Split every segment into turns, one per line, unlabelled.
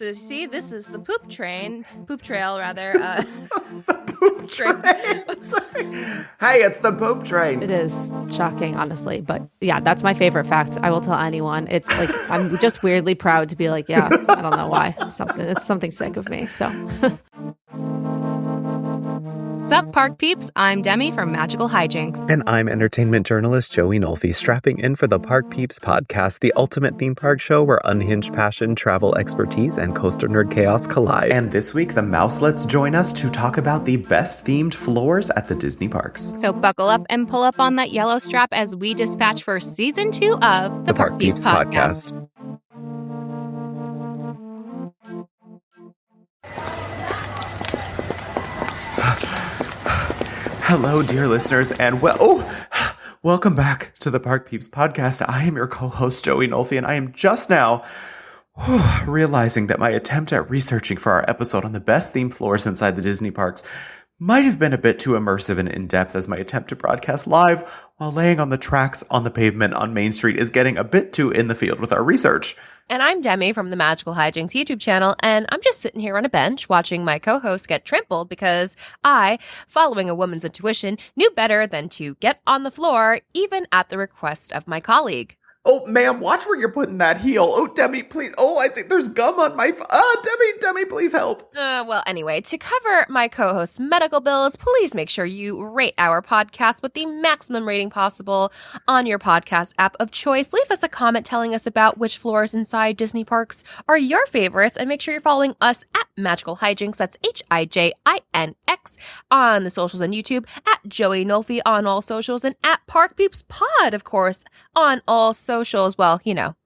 So see, this is the poop trail rather.
The poop train. Hey, it's the poop train.
It is shocking, honestly. But yeah, that's my favorite fact. I will tell anyone. It's like, I'm just weirdly proud to be like, yeah, I don't know why. It's something sick of me. So.
Sup, Park Peeps? I'm Demi from Magical Hijinx.
And I'm entertainment journalist Joey Nolfi, strapping in for the Park Peeps podcast, the ultimate theme park show where unhinged passion, travel expertise, and coaster nerd chaos collide.
And this week, the Mouselets join us to talk about the best themed floors at the Disney parks.
So buckle up and pull up on that yellow strap as we dispatch for season 2 of the Park Peeps podcast.
Hello, dear listeners, and welcome back to the Park Peeps podcast. I am your co-host, Joey Nolfi, and I am just now realizing that my attempt at researching for our episode on the best themed floors inside the Disney parks might have been a bit too immersive and in-depth, as my attempt to broadcast live while laying on the tracks on the pavement on Main Street is getting a bit too in the field with our research.
And I'm Demi from the Magical Hijinx YouTube channel, and I'm just sitting here on a bench watching my co-host get trampled because I, following a woman's intuition, knew better than to get on the floor, even at the request of my colleague.
Oh, ma'am, watch where you're putting that heel. Oh, Demi, please. Oh, I think there's gum on my... Demi, please help.
Well, anyway, to cover my co-host's medical bills, please make sure you rate our podcast with the maximum rating possible on your podcast app of choice. Leave us a comment telling us about which floors inside Disney parks are your favorites, and make sure you're following us at Magical Hijinx, that's Hijinx, on the socials and YouTube, at Joey Nolfi on all socials, and at Park Peeps Pod, of course, on all socials. Well, you know,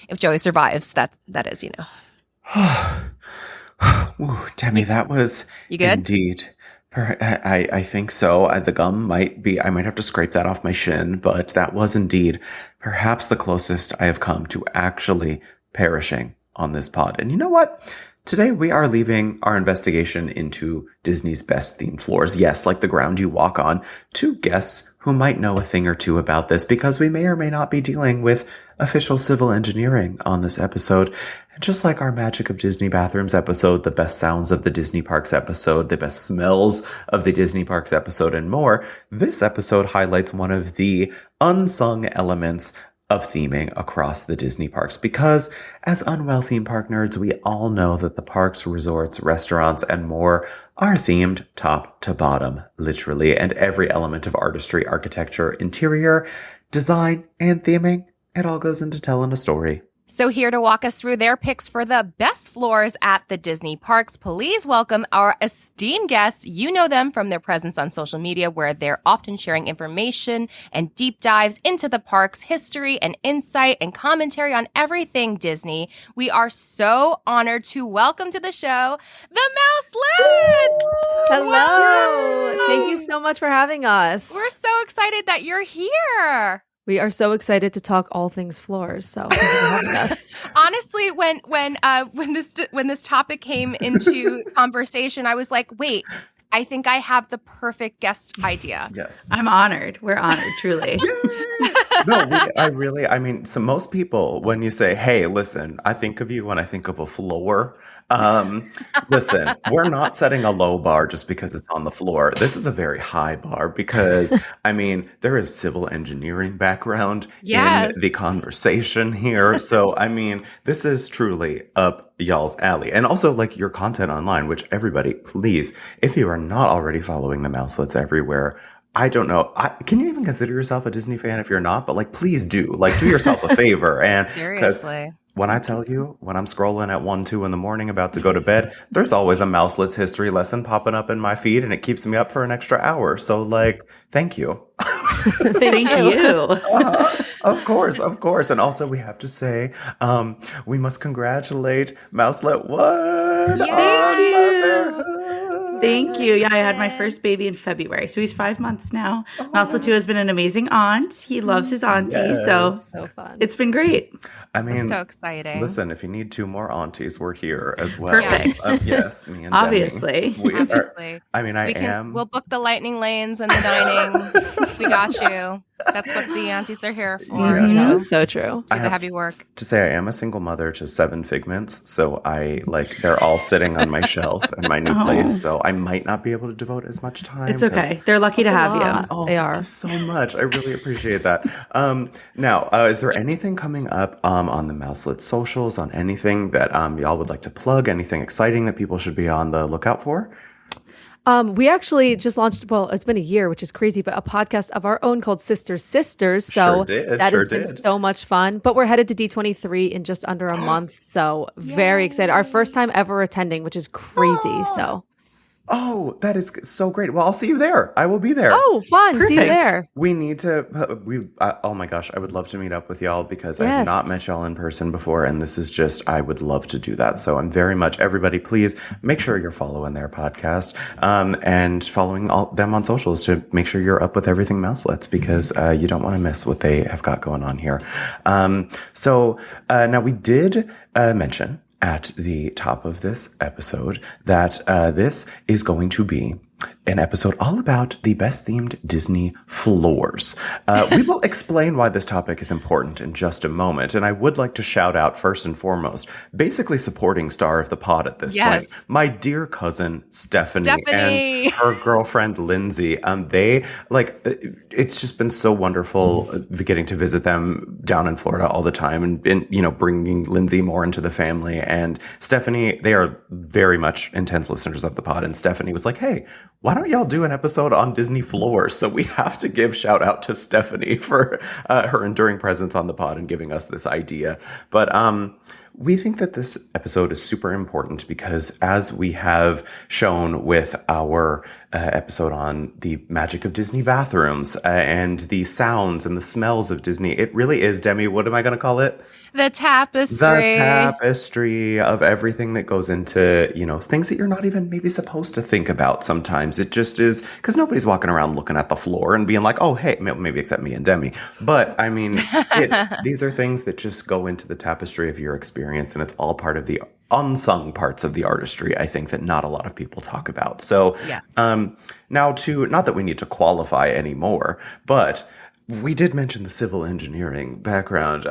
if Joey survives, that is, you know.
Ooh, Demi, that was
you good?
Indeed. I think so. The gum might be, I might have to scrape that off my shin, but that was indeed perhaps the closest I have come to actually perishing on this pod. And you know what? Today we are leaving our investigation into Disney's best themed floors. Yes, like the ground you walk on, to guests who might know a thing or two about this, because we may or may not be dealing with official civil engineering on this episode. And just like our Magic of Disney Bathrooms episode, the best sounds of the Disney Parks episode, the best smells of the Disney Parks episode, and more, this episode highlights one of the unsung elements of theming across the Disney parks, because as unwell theme park nerds, we all know that the parks, resorts, restaurants, and more are themed top to bottom, literally, and every element of artistry, architecture, interior, design, and theming, it all goes into telling a story.
So here to walk us through their picks for the best floors at the Disney parks, please welcome our esteemed guests. You know them from their presence on social media, where they're often sharing information and deep dives into the parks, history and insight and commentary on everything Disney. We are so honored to welcome to the show, the Mouselets!
Hello!
Wow.
Thank you so much for having us.
We're so excited that you're here.
We are so excited to talk all things floors. So thank you for having us.
Honestly, when this topic came into conversation, I was like, wait, I think I have the perfect guest idea.
Yes.
I'm honored. We're honored, truly.
I mean, so most people, when you say, hey, listen, I think of you when I think of a floor. Listen, we're not setting a low bar just because it's on the floor. This is a very high bar because, I mean, there is civil engineering background in the conversation here. So, I mean, this is truly up y'all's alley. And also, like, your content online, which everybody, please, if you are not already following the Mouselets everywhere, I don't know. Can you even consider yourself a Disney fan if you're not? But, like, please do. Like, do yourself a favor. And
seriously.
When I tell you, when I'm scrolling at 1, 2 in the morning about to go to bed, there's always a Mouselets history lesson popping up in my feed, and it keeps me up for an extra hour. So, like, thank you.
Thank you.
Of course. And also, we have to say, we must congratulate Mouselet 1 on motherhood.
Thank you. Yeah, I had my first baby in February, so he's 5 months now. Mouselet 2 has been an amazing aunt. He loves his auntie, so
fun.
It's been great.
I mean,
it's so exciting.
Listen, if you need 2 more aunties, we're here as well.
Perfect.
Yes, me and
Obviously.
Demi. We'll book
the lightning lanes and the dining. We got you. That's what the aunties are here for.
Yeah.
That was so true.
Do the heavy work.
To say I am a single mother to 7 figments, so they're all sitting on my shelf in my new place, so I might not be able to devote as much time.
It's okay. They're lucky to have you.
Oh,
They
thank
are
you so much. I really appreciate that. Now, is there anything coming up on the Mouselets socials, on anything that y'all would like to plug, anything exciting that people should be on the lookout for?
We actually just launched, well, it's been a year, which is crazy, but a podcast of our own called Sisters Sisters. So that has been so much fun. But we're headed to D23 in just under a month. So very excited. Our first time ever attending, which is crazy. So.
Oh, that is so great. Well, I'll see you there. I will be there.
Oh, fun.
Perfect.
See you there.
We need to, oh my gosh, I would love to meet up with y'all because I have not met y'all in person before. And this is just, I would love to do that. So I'm very much, everybody, please make sure you're following their podcast and following them on socials to make sure you're up with everything Mouselets because you don't want to miss what they have got going on here. So now we did mention at the top of this episode that this is going to be an episode all about the best themed Disney floors. We will explain why this topic is important in just a moment. And I would like to shout out first and foremost, basically supporting star of the pod at this point, my dear cousin Stephanie and her girlfriend Lindsay. It's just been so wonderful getting to visit them down in Florida all the time and bringing Lindsay more into the family. And Stephanie, they are very much intense listeners of the pod. And Stephanie was like, hey, why don't y'all do an episode on Disney floors? So we have to give shout out to Stephanie for her enduring presence on the pod and giving us this idea. But we think that this episode is super important because as we have shown with our episode on the magic of Disney bathrooms and the sounds and the smells of Disney, it really is, Demi, what am I going to call it?
The tapestry.
The tapestry of everything that goes into, things that you're not even maybe supposed to think about sometimes. It just is, because nobody's walking around looking at the floor and being like, oh, hey, maybe except me and Demi. But, I mean, these are things that just go into the tapestry of your experience, and it's all part of the unsung parts of the artistry, I think, that not a lot of people talk about. So, now not that we need to qualify anymore, but we did mention the civil engineering background.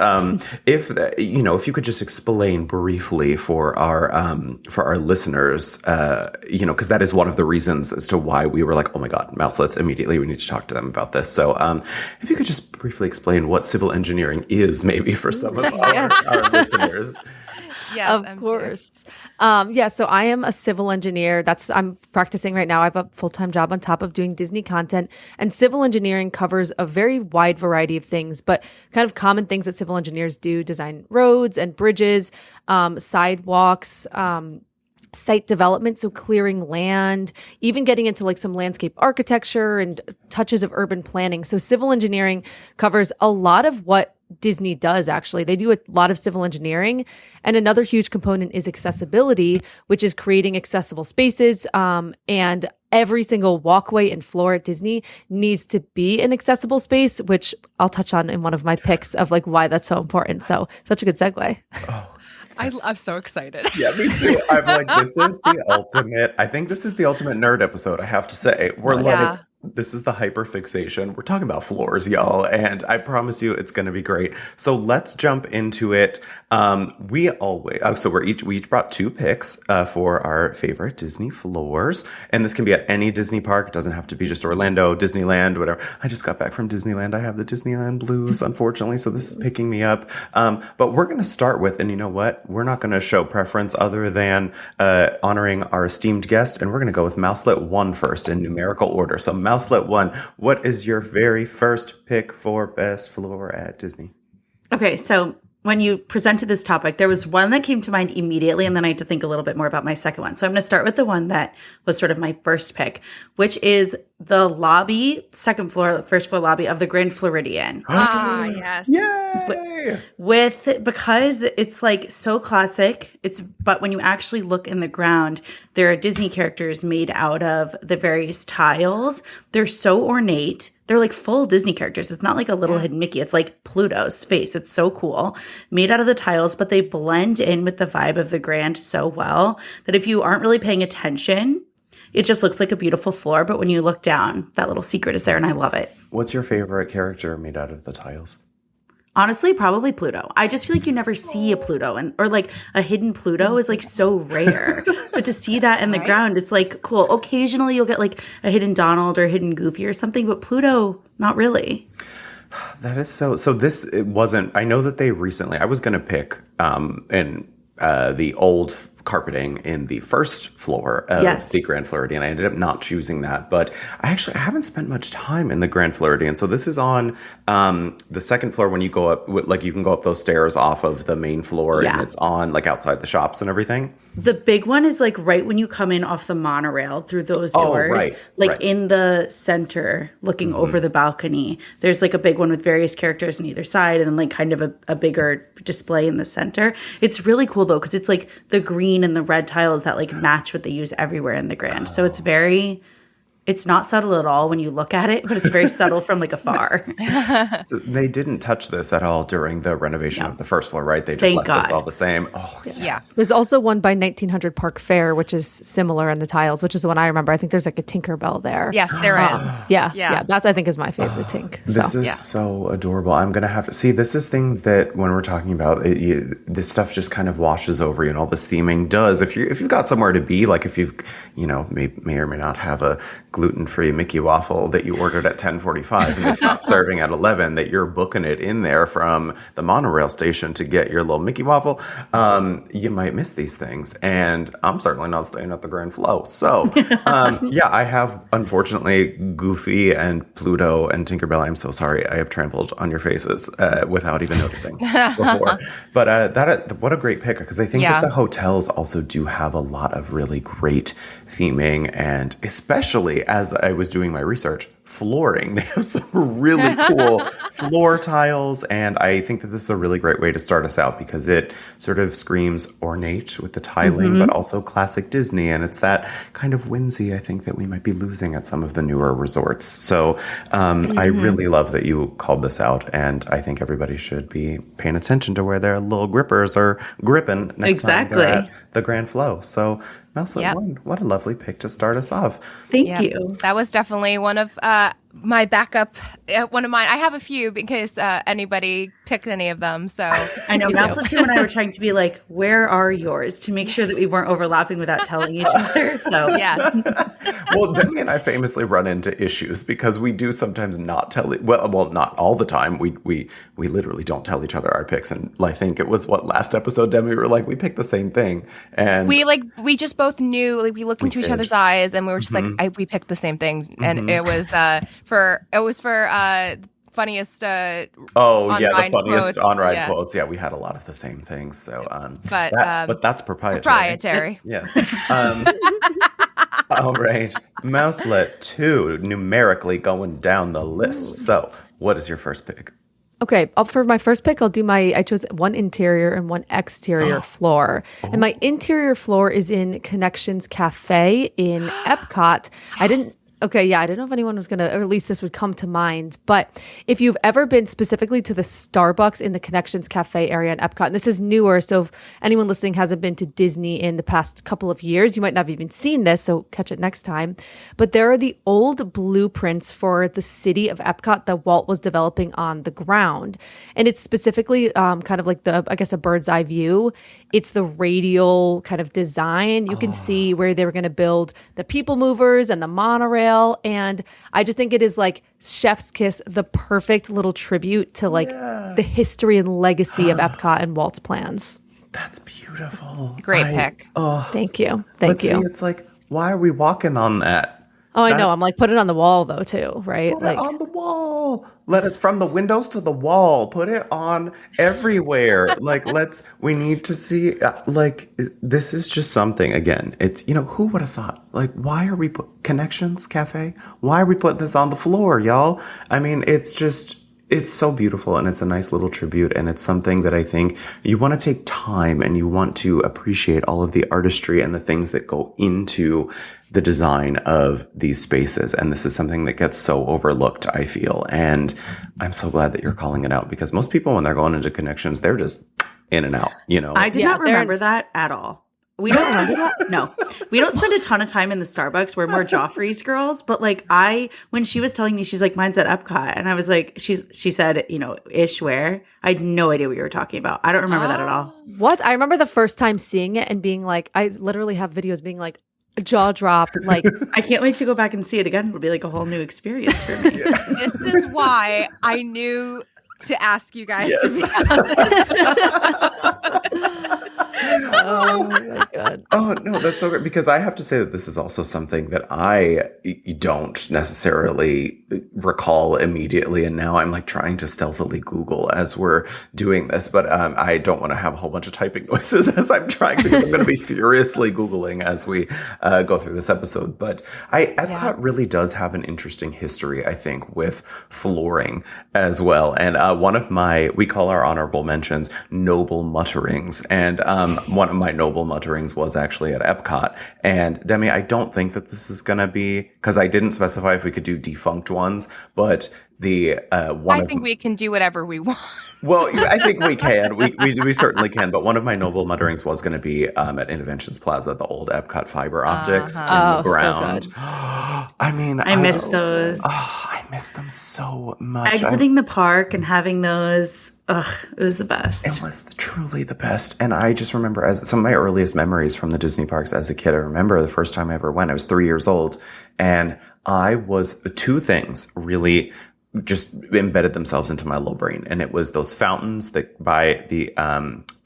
If you could just explain briefly for our listeners, because that is one of the reasons as to why we were like, oh my God, Mouselets, immediately we need to talk to them about this. So, if you could just briefly explain what civil engineering is, maybe for some of our listeners.
Yes, of course. So I am a civil engineer. I'm practicing right now. I have a full-time job on top of doing Disney content, and civil engineering covers a very wide variety of things, but kind of common things that civil engineers do: design roads and bridges, sidewalks, site development, so clearing land, even getting into some landscape architecture and touches of urban planning. So civil engineering covers a lot of what Disney does, actually. They do a lot of civil engineering. And another huge component is accessibility, which is creating accessible spaces. And every single walkway and floor at Disney needs to be an accessible space, which I'll touch on in one of my picks of why that's so important. So such a good segue.
Oh.
I'm so excited.
Yeah, me too. I'm like, I think this is the ultimate nerd episode, I have to say. This is the hyperfixation. We're talking about floors, y'all, and I promise you it's going to be great. So let's jump into it. We each brought 2 picks for our favorite Disney floors, and this can be at any Disney park. It doesn't have to be just Orlando, Disneyland, whatever. I just got back from Disneyland. I have the Disneyland blues, unfortunately, so this is picking me up. But we're going to start with, and you know what? We're not going to show preference other than honoring our esteemed guest, and we're going to go with Mouselet 1 first in numerical order. So Mouselet 1, what is your very first pick for best floor at Disney?
Okay, so when you presented this topic, there was one that came to mind immediately, and then I had to think a little bit more about my second one. So I'm going to start with the one that was sort of my first pick, which is the lobby, second floor, first floor lobby of the Grand Floridian.
Yes.
Yay! Because it's so classic, but when you actually look in the ground, there are Disney characters made out of the various tiles. They're so ornate. They're full Disney characters. It's not like a little hidden Mickey. It's like Pluto's face. It's so cool. Made out of the tiles, but they blend in with the vibe of the Grand so well that if you aren't really paying attention, it just looks like a beautiful floor. But when you look down, that little secret is there, and I love it.
What's your favorite character made out of the tiles?
Honestly, probably Pluto. I just feel like you never see a Pluto, or like a hidden Pluto is like so rare. So to see that in the ground, it's like cool. Occasionally you'll get like a hidden Donald or a hidden Goofy or something, but Pluto, not really.
That is so. So this it wasn't. I know that they recently. I was going to pick in the old carpeting in the first floor of the Grand Floridian. I ended up not choosing that, but I haven't spent much time in the Grand Floridian. So this is on the second floor when you go up, like you can go up those stairs off of the main floor, and it's on like outside the shops and everything.
The big one is like right when you come in off the monorail through those doors, in the center, looking over the balcony. There's like a big one with various characters on either side, and then like kind of a bigger display in the center. It's really cool though, because it's like the green and the red tiles that like match what they use everywhere in the Grand. So it's not subtle at all when you look at it, but it's very subtle from like afar.
So they didn't touch this at all during the renovation of the first floor, right? They just left this all the same. Oh, yes.
There's also one by 1900 Park Fair, which is similar in the tiles, which is the one I remember. I think there's like a Tinkerbell there.
Yes, there is.
Yeah. That's, I think, is my favorite Tink.
This is so adorable. I'm going to have to see, this is things that when we're talking about it, this stuff just kind of washes over you, and all this theming does. If you've got somewhere to be, like if you've, may or may not have a gluten-free Mickey waffle that you ordered at 10:45 and they stopped serving at 11, that you're booking it in there from the monorail station to get your little Mickey waffle, you might miss these things. And I'm certainly not staying at the Grand Flow. So, I have, unfortunately, Goofy and Pluto and Tinkerbell. I'm so sorry. I have trampled on your faces without even noticing before. But what a great pick, because I think that the hotels also do have a lot of really great theming, and especially as I was doing my research, flooring. They have some really cool floor tiles, and I think that this is a really great way to start us out, because it sort of screams ornate with the tiling, but also classic Disney, and it's that kind of whimsy I think that we might be losing at some of the newer resorts. So I really love that you called this out, and I think everybody should be paying attention to where their little grippers are gripping next time they're at the Grand Flow. So Mouselet one, what a lovely pick to start us off.
Thank you.
That was definitely one of my backup, one of mine. I have a few because anybody picked any of them. So
I know Mouselet 2 and I were trying to be like, where are yours, to make sure that we weren't overlapping without telling each other. So
Well, Demi and I famously run into issues because we do sometimes not tell. Well, not all the time. We literally don't tell each other our picks. And I think it was last episode, Demi, we were like, we picked the same thing, and
we just both knew. Like we looked into each other's eyes, and we were just like, we picked the same thing, and it was for funniest
the funniest
quotes.
on-ride quotes. Yeah, we had a lot of the same things. So but that's proprietary.
Proprietary.
Yes. All right. Mouselet 2, numerically going down the list. So what is your first pick?
Okay, for my first pick, I chose one interior and one exterior floor. And my interior floor is in Connections Cafe in Epcot. I didn't know if anyone was going to, or at least this would come to mind. But if you've ever been specifically to the Starbucks in the Connections Cafe area in Epcot, and this is newer, so if anyone listening hasn't been to Disney in the past couple of years, you might not have even seen this, so catch it next time. But there are the old blueprints for the city of Epcot that Walt was developing on the ground. And it's specifically kind of like a bird's eye view. It's the radial kind of design. You can see where they were going to build the people movers and the monorail. And I just think it is like chef's kiss, the perfect little tribute to the history and legacy of Epcot and Walt's plans.
That's beautiful.
Great pick.
Thank you. Thank you.
See, it's like, why are we walking on that?
Oh, I know. I'm like, put it on the wall though, too, right?
Put it on the wall. Let us, from the windows to the wall, put it on everywhere. We need to see, this is just something, again, it's, who would have thought? Why are we Connections Cafe? Why are we putting this on the floor, y'all? I mean, it's so beautiful, and it's a nice little tribute, and it's something that I think you want to take time and you want to appreciate all of the artistry and the things that go into the design of these spaces. And this is something that gets so overlooked, I feel. And I'm so glad that you're calling it out, because most people, when they're going into Connections, they're just in and out,
I did not remember that at all. We don't remember that? No. we don't spend a ton of time in the Starbucks. We're more Joffrey's girls. But like when she was telling me, she's like, mine's at Epcot. And I was like, she said, ish where. I had no idea what you were talking about. I don't remember that at all.
What? I remember the first time seeing it and being like, I literally have videos being like, jaw drop. Like,
I can't wait to go back and see it again. It'll be like a whole new experience for me.
This is why I knew to ask you guys to be on this.
Oh my God.
Oh, no, that's so great. Because I have to say that this is also something that I don't necessarily recall immediately. And now I'm like trying to stealthily Google as we're doing this. But I don't want to have a whole bunch of typing noises as I'm trying, because I'm going to be furiously Googling as we go through this episode. But Epcot really does have an interesting history, I think, with flooring as well. And one of we call our honorable mentions noble mutterings. And one of my noble mutterings was actually at Epcot. And Demi, I don't think that this is going to be, because I didn't specify if we could do defunct ones, but I
think we can do whatever we want.
Well, I think we can. We certainly can. But one of my noble mutterings was going to be at Innovations Plaza, the old Epcot fiber optics in the ground.
So good.
I mean,
I miss those.
I miss them so much.
Exiting the park and having those, it was the best.
It was truly the best. And I just remember, as some of my earliest memories from the Disney parks as a kid, I remember the first time I ever went, I was 3 years old. And two things really just embedded themselves into my little brain. And it was those fountains that by the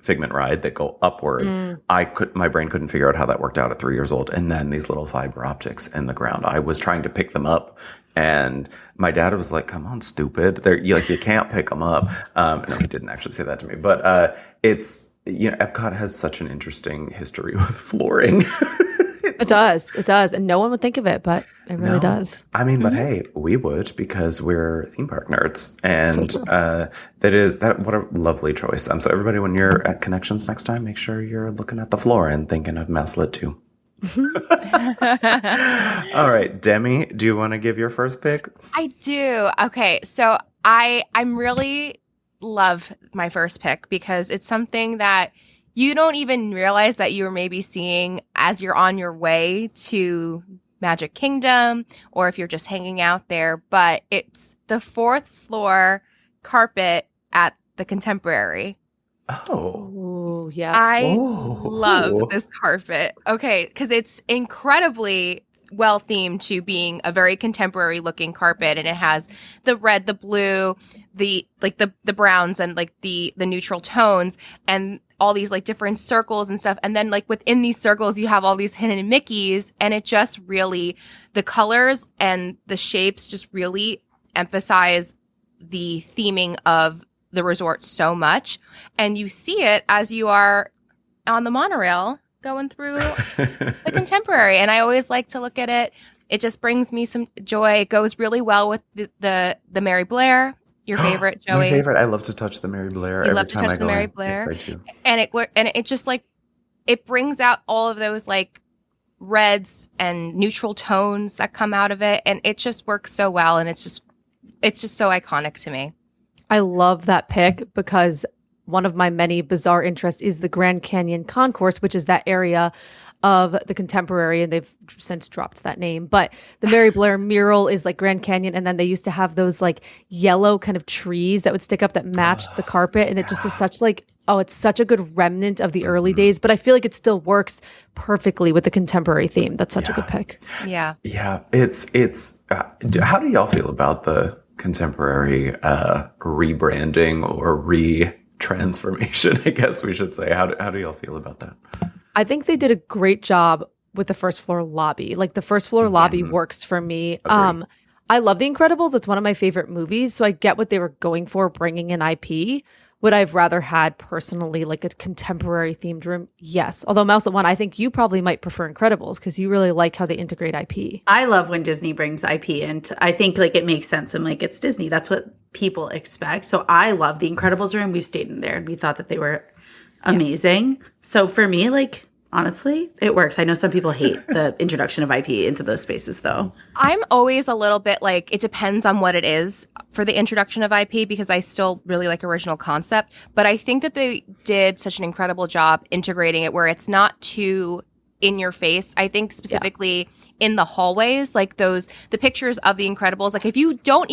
Figment ride that go upward. My brain couldn't figure out how that worked out at 3 years old. And then these little fiber optics in the ground. I was trying to pick them up. And my dad was like, come on, stupid. You can't pick them up. No, he didn't actually say that to me. But Epcot has such an interesting history with flooring.
It does. And no one would think of it, but it really does.
I mean, but hey, we would, because we're theme park nerds. And what a lovely choice. So everybody, when you're at Connections next time, make sure you're looking at the floor and thinking of Mouselet too. All right, Demi, do you want to give your first pick?
I do. Okay, so I'm really love my first pick, because it's something that you don't even realize that you were maybe seeing as you're on your way to Magic Kingdom, or if you're just hanging out there. But it's the fourth floor carpet at the Contemporary.
Oh,
yeah.
I love this carpet. Okay, because it's incredibly well themed to being a very contemporary looking carpet, and it has the red, the blue, the browns, and like the neutral tones, and all these like different circles and stuff. And then like within these circles, you have all these hidden Mickeys, and it just really, the colors and the shapes just really emphasize the theming of the resort so much. And you see it as you are on the monorail going through the Contemporary. And I always like to look at it. It just brings me some joy. It goes really well with the Mary Blair, your favorite, Joey.
My favorite. I love to touch the Mary Blair.
You love to touch the Mary Blair.
Yes, I do.
And it just like, it brings out all of those like reds and neutral tones that come out of it. And it just works so well. And it's just so iconic to me.
I love that pick, because one of my many bizarre interests is the Grand Canyon Concourse, which is that area of the Contemporary, and they've since dropped that name. But the Mary Blair mural is like Grand Canyon, and then they used to have those like yellow kind of trees that would stick up that matched the carpet, and it just is such like, it's such a good remnant of the early days, but I feel like it still works perfectly with the Contemporary theme. That's such a good pick.
Yeah.
Yeah. It's how do y'all feel about the Contemporary rebranding or transformation, I guess we should say? How do y'all feel about that?
I think they did a great job with the first floor lobby. Like the first floor lobby works for me.
Agreed.
I love The Incredibles. It's one of my favorite movies. So I get what they were going for, bringing in IP. Would I've rather had personally like a contemporary themed room? Yes. Although Mouselet One, I think you probably might prefer Incredibles because you really like how they integrate IP.
I love when Disney brings IP into, I think like it makes sense. I'm like, it's Disney. That's what people expect. So I love the Incredibles room. We've stayed in there and we thought that they were amazing. Yeah. So for me, like, honestly, it works. I know some people hate the introduction of IP into those spaces, though.
I'm always a little bit like, it depends on what it is for the introduction of IP, because I still really like original concept. But I think that they did such an incredible job integrating it where it's not too in your face. I think specifically in the hallways, like the pictures of the Incredibles, like if you don't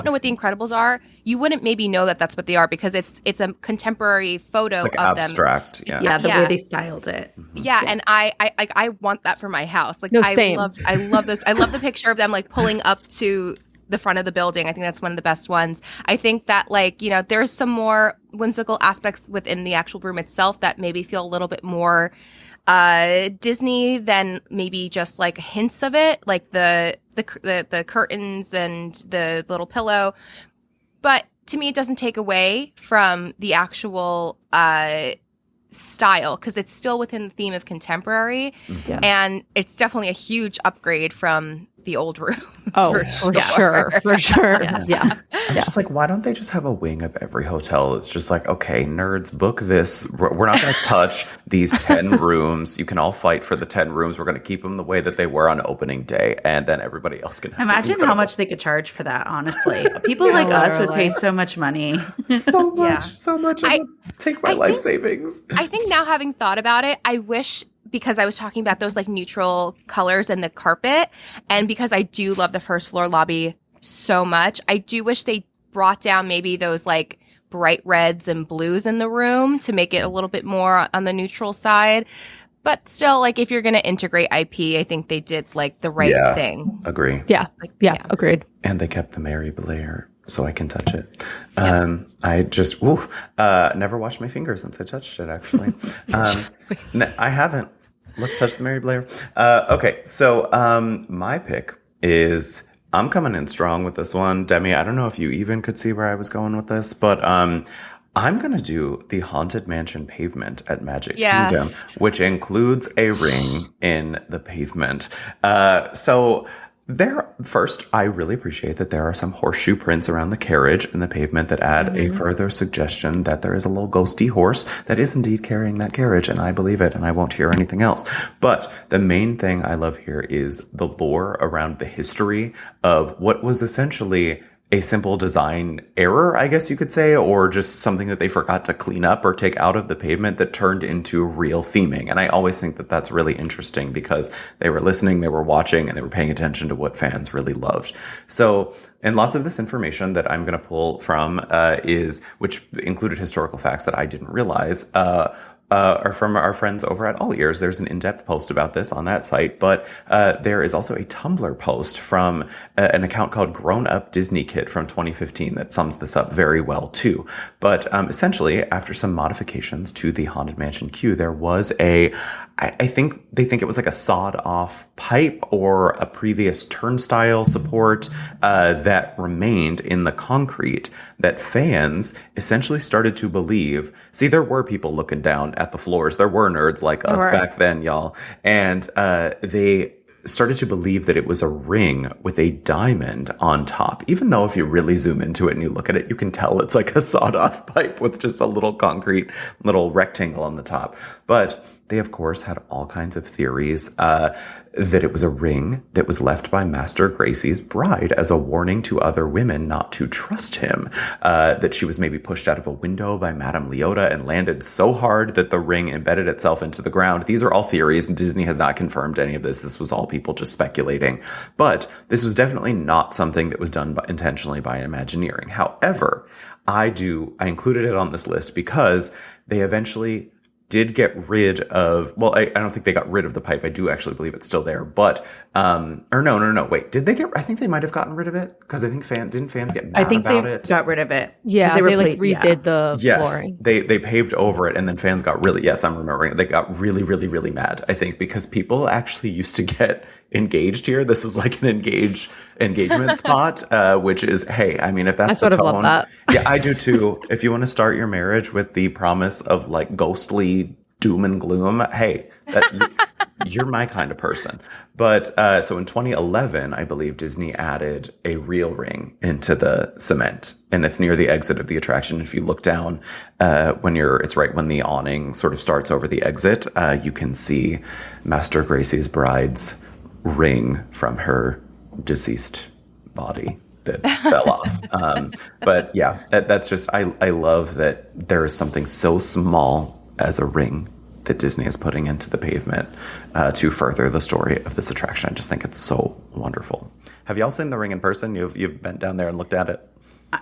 know what the Incredibles are, you wouldn't maybe know that that's what they are, because it's a contemporary photo
It's like
of
abstract,
them.
Yeah, the way they styled it.
Yeah, and I want that for my house. Like
same.
I love those. I love the picture of them like pulling up to the front of the building. I think that's one of the best ones. I think that like, you know, there's some more whimsical aspects within the actual room itself that maybe feel a little bit more Disney than maybe just like hints of it, like the curtains and the little pillow. But to me, it doesn't take away from the actual style, because it's still within the theme of contemporary, and it's definitely a huge upgrade from the old rooms.
Oh, for sure.
Yes.
Yeah.
I'm just like, why don't they just have a wing of every hotel? It's just like, okay, nerds, book this. We're not going to touch these 10 rooms. You can all fight for the 10 rooms. We're going to keep them the way that they were on opening day, and then everybody else can have
Imagine how much they could charge for that, honestly. People like us would pay so much money.
so much. I would take my life savings.
I think now, having thought about it, I wish, because I was talking about those like neutral colors and the carpet, and because I do love the first floor lobby so much, I do wish they brought down maybe those like bright reds and blues in the room to make it a little bit more on the neutral side. But still, like, if you're going to integrate IP, I think they did like the right thing.
Agree.
Yeah. Agreed.
And they kept the Mary Blair, so I can touch it. I just never washed my fingers since I touched it, actually. I haven't. Let's touch the Mary Blair. Okay, so my pick is, I'm coming in strong with this one. Demi, I don't know if you even could see where I was going with this, but I'm going to do the Haunted Mansion pavement at Magic Kingdom, which includes a ring in the pavement. First, I really appreciate that there are some horseshoe prints around the carriage and the pavement that add a further suggestion that there is a little ghosty horse that is indeed carrying that carriage, and I believe it, and I won't hear anything else. But the main thing I love here is the lore around the history of what was essentially a simple design error, I guess you could say, or just something that they forgot to clean up or take out of the pavement that turned into real theming. And I always think that that's really interesting, because they were listening, they were watching, and they were paying attention to what fans really loved. So, and lots of this information that I'm going to pull from which included historical facts that I didn't realize, are from our friends over at All Ears. There's an in-depth post about this on that site, but there is also a Tumblr post from an account called Grown Up Disney Kid from 2015 that sums this up very well too. But essentially, after some modifications to the Haunted Mansion queue, there was I think they think it was like a sawed-off pipe or a previous turnstile support that remained in the concrete that fans essentially started to believe. See, there were people looking down at the floors. There were nerds like us back then, y'all. And they started to believe that it was a ring with a diamond on top, even though if you really zoom into it and you look at it, you can tell it's like a sawed-off pipe with just a little concrete little rectangle on the top. But they, of course, had all kinds of theories that it was a ring that was left by Master Gracie's bride as a warning to other women not to trust him, that she was maybe pushed out of a window by Madame Leota and landed so hard that the ring embedded itself into the ground. These are all theories, and Disney has not confirmed any of this. This was all people just speculating. But this was definitely not something that was done intentionally by Imagineering. However, I included it on this list because they eventually did get rid of, well, I don't think they got rid of the pipe. I do actually believe it's still there, but, no, wait, did they I think they might have gotten rid of it, because I think didn't fans get mad about it?
I think they got rid of it.
Yeah, they redid the flooring.
They paved over it, and then fans got I'm remembering it. They got really, really, really mad, I think, because people actually used to get engaged here. This was like an engagement spot, which is, hey, I mean, if that's the tone. Love that. Yeah, I do too. If you want to start your marriage with the promise of like ghostly doom and gloom, hey, you're my kind of person. But so in 2011, I believe Disney added a real ring into the cement, and it's near the exit of the attraction. If you look down, it's right when the awning sort of starts over the exit, you can see Master Gracie's bride's ring from her deceased body that fell off. But yeah, that's just, I love that there is something so small as a ring that Disney is putting into the pavement to further the story of this attraction. I just think it's so wonderful. Have y'all seen the ring in person? You've been down there and looked at it?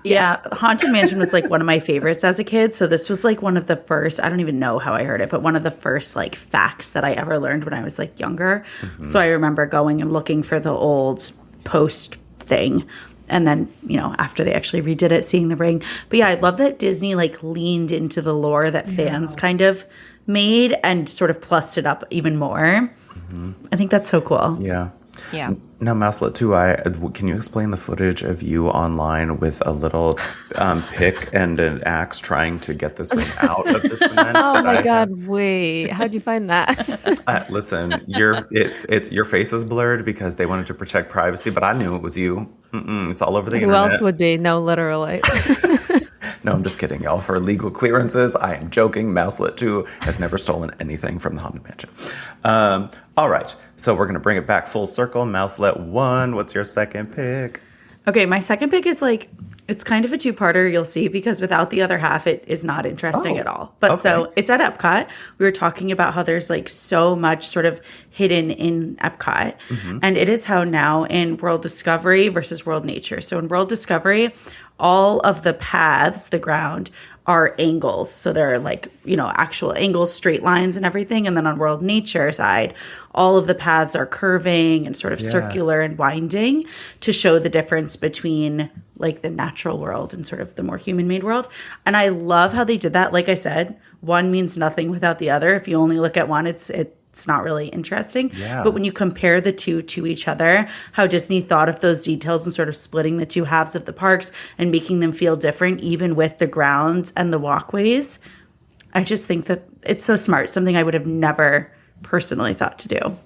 Yeah, Haunted Mansion was like one of my favorites as a kid. So this was like one of the first, I don't even know how I heard it, but one of the first like facts that I ever learned when I was like younger. So I remember going and looking for the old post thing. And then, you know, after they actually redid it, seeing the ring. But yeah, I love that Disney like leaned into the lore that fans kind of made and sort of plussed it up even more. I think that's so cool.
Yeah.
Yeah.
Now, Mouselet, too, can you explain the footage of you online with a little pick and an axe trying to get this ring out of the cement?
Oh my God! Wait, how'd you find that?
Listen, your face is blurred because they wanted to protect privacy, but I knew it was you. It's all over the
Who
internet.
else would be? No, literally.
No, I'm just kidding, y'all. For legal clearances, I am joking. Mouselet 2 has never stolen anything from the Haunted Mansion. All right, so we're going to bring it back full circle. Mouselet 1, what's your second pick?
Okay, my second pick is like, it's kind of a two-parter, you'll see, because without the other half, it is not interesting at all. But so it's at Epcot. We were talking about how there's like so much sort of hidden in Epcot. And it is how now in World Discovery versus World Nature. So in World Discovery, all of the paths, the ground, are angles. So they're like, you know, actual angles, straight lines and everything. And then on World Nature side, all of the paths are curving and sort of circular and winding to show the difference between like the natural world and sort of the more human-made world. And I love how they did that. Like I said, one means nothing without the other. If you only look at one, it's not really interesting.
Yeah.
But when you compare the two to each other, how Disney thought of those details and sort of splitting the two halves of the parks and making them feel different, even with the grounds and the walkways, I just think that it's so smart. Something I would have never personally thought to do.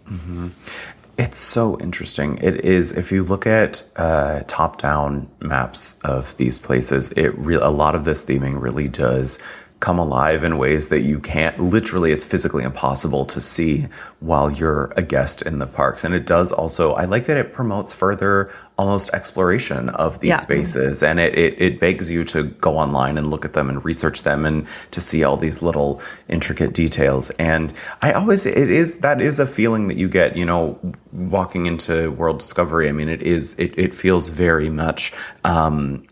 It's so interesting. It is, if you look at top-down maps of these places, a lot of this theming really does come alive in ways that you can't, literally, it's physically impossible to see while you're a guest in the parks. And it does also, I like that it promotes further almost exploration of these spaces. And it begs you to go online and look at them and research them and to see all these little intricate details. And that is a feeling that you get, you know, walking into World Discovery. I mean, it feels very much, I don't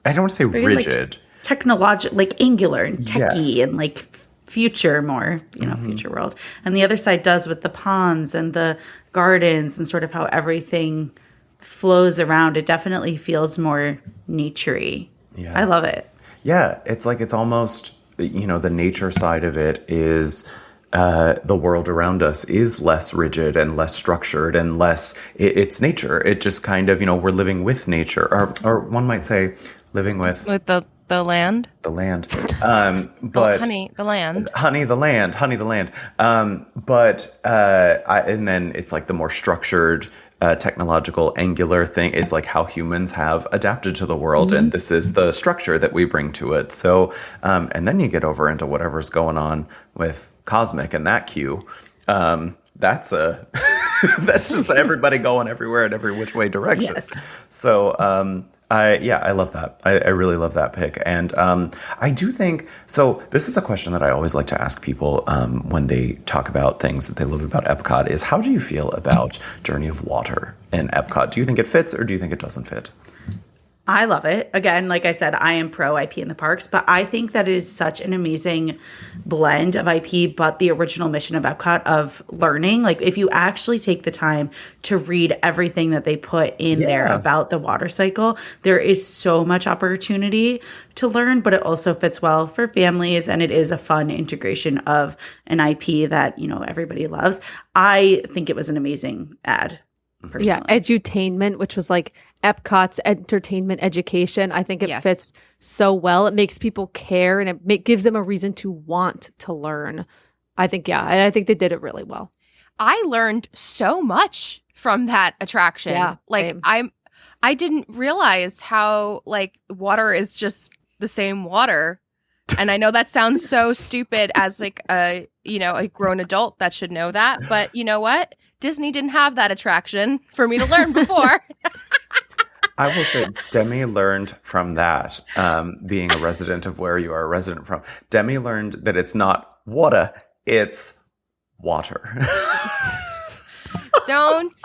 want to say rigid.
Technological, like angular and techy and like future more, you know, future world. And the other side does with the ponds and the gardens and sort of how everything flows around. It definitely feels more nature-y. Yeah. I love it.
Yeah. It's like, it's almost, you know, the nature side of it is the world around us is less rigid and less structured and less, it's nature. It just kind of, you know, we're living with nature, or one might say living with
the land.
The land. But
honey, the land.
Honey, the land. Honey, the land. And then it's like the more structured, technological, angular thing is like how humans have adapted to the world. And this is the structure that we bring to it. So, and then you get over into whatever's going on with Cosmic and that queue. That's that's just everybody going everywhere in every which way direction. Yes. So, I love that. I really love that pick. And I do think, so this is a question that I always like to ask people when they talk about things that they love about Epcot is, how do you feel about Journey of Water in Epcot? Do you think it fits or do you think it doesn't fit?
I love it. Again, like I said, I am pro IP in the parks, but I think that it is such an amazing blend of IP, but the original mission of Epcot of learning. Like if you actually take the time to read everything that they put in there about the water cycle, there is so much opportunity to learn, but it also fits well for families. And it is a fun integration of an IP that, you know, everybody loves. I think it was an amazing ad. Personally.
Yeah, edutainment, which was like Epcot's entertainment education. I think it fits so well. It makes people care and it gives them a reason to want to learn. I think, I think they did it really well.
I learned so much from that attraction. Yeah, like same. I didn't realize how like water is just the same water. And I know that sounds so stupid as like a grown adult that should know that. But you know what? Disney didn't have that attraction for me to learn before.
I will say Demi learned from that, being a resident of where you are a resident from. Demi learned that it's not water, It's water.
Don't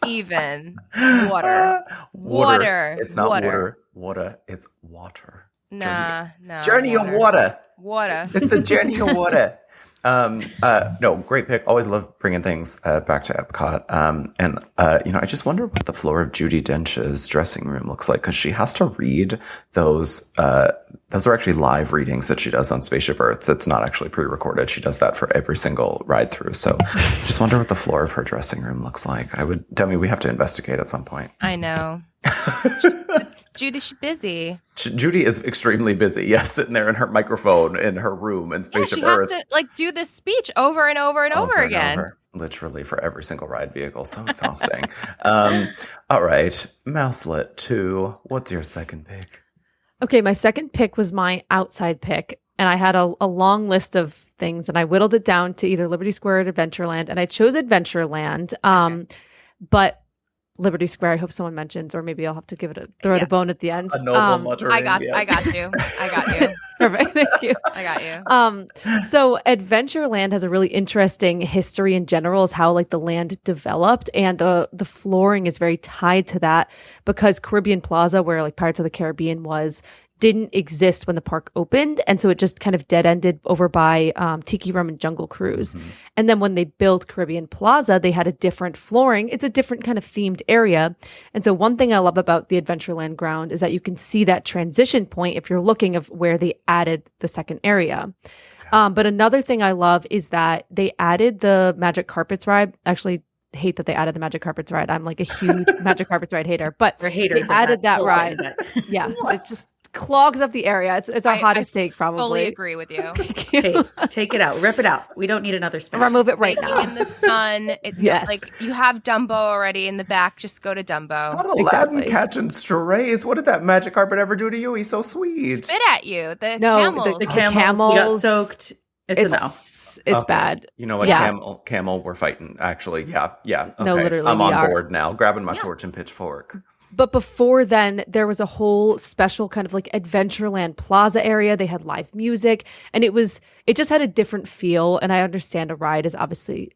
even. Water. Water.
It's not water. Water. It's water.
No.
Journey of water.
Water.
It's the journey of water. No, great pick. Always love bringing things back to Epcot. I just wonder what the floor of Judi Dench's dressing room looks like, because she has to read those. Those are actually live readings that she does on Spaceship Earth. That's not actually pre-recorded. She does that for every single ride through. So, just wonder what the floor of her dressing room looks like. Demi, we have to investigate at some point.
I know. Judy's busy.
Judy is extremely busy. Yes, sitting there in her microphone in her room in Spaceship Earth.
She has to do this speech over and over and over again.
Literally for every single ride vehicle. So exhausting. All right. Mouselet 2. What's your second pick?
Okay, my second pick was my outside pick. And I had a long list of things, and I whittled it down to either Liberty Square or Adventureland. And I chose Adventureland. But Liberty Square, I hope someone mentions, or maybe I'll have to throw it a bone at the end.
A noble muttering,
I got you.
Perfect. Thank you.
I got you.
So Adventureland has a really interesting history in general, is how the land developed, and the flooring is very tied to that, because Caribbean Plaza, where Pirates of the Caribbean was, didn't exist when the park opened. And so it just kind of dead ended over by Tiki Room and Jungle Cruise. Mm-hmm. And then when they built Caribbean Plaza, they had a different flooring. It's a different kind of themed area. And so one thing I love about the Adventureland ground is that you can see that transition point if you're looking of where they added the second area. But another thing I love is that they added the Magic Carpets ride. Actually, hate that they added the Magic Carpets ride. I'm a huge Magic Carpets ride hater, but they added that ride. Yeah, it just clogs up the area. It's our hottest take, probably.
Fully agree with you.
Hey, take it out, rip it out. We don't need another space.
Remove it right now.
In the sun.
Yes.
You have Dumbo already in the back. Just go to Dumbo.
Not Aladdin catching strays. What did that magic carpet ever do to you? He's so sweet.
Spit at you. The camels.
The camels got soaked. It's a no.
It's bad.
You know what? Camel, we're fighting. Actually, yeah. Okay.
No, literally,
I'm on board now. Grabbing my torch and pitchfork.
But before then, there was a whole special kind of Adventureland Plaza area. They had live music, and it just had a different feel. And I understand a ride is obviously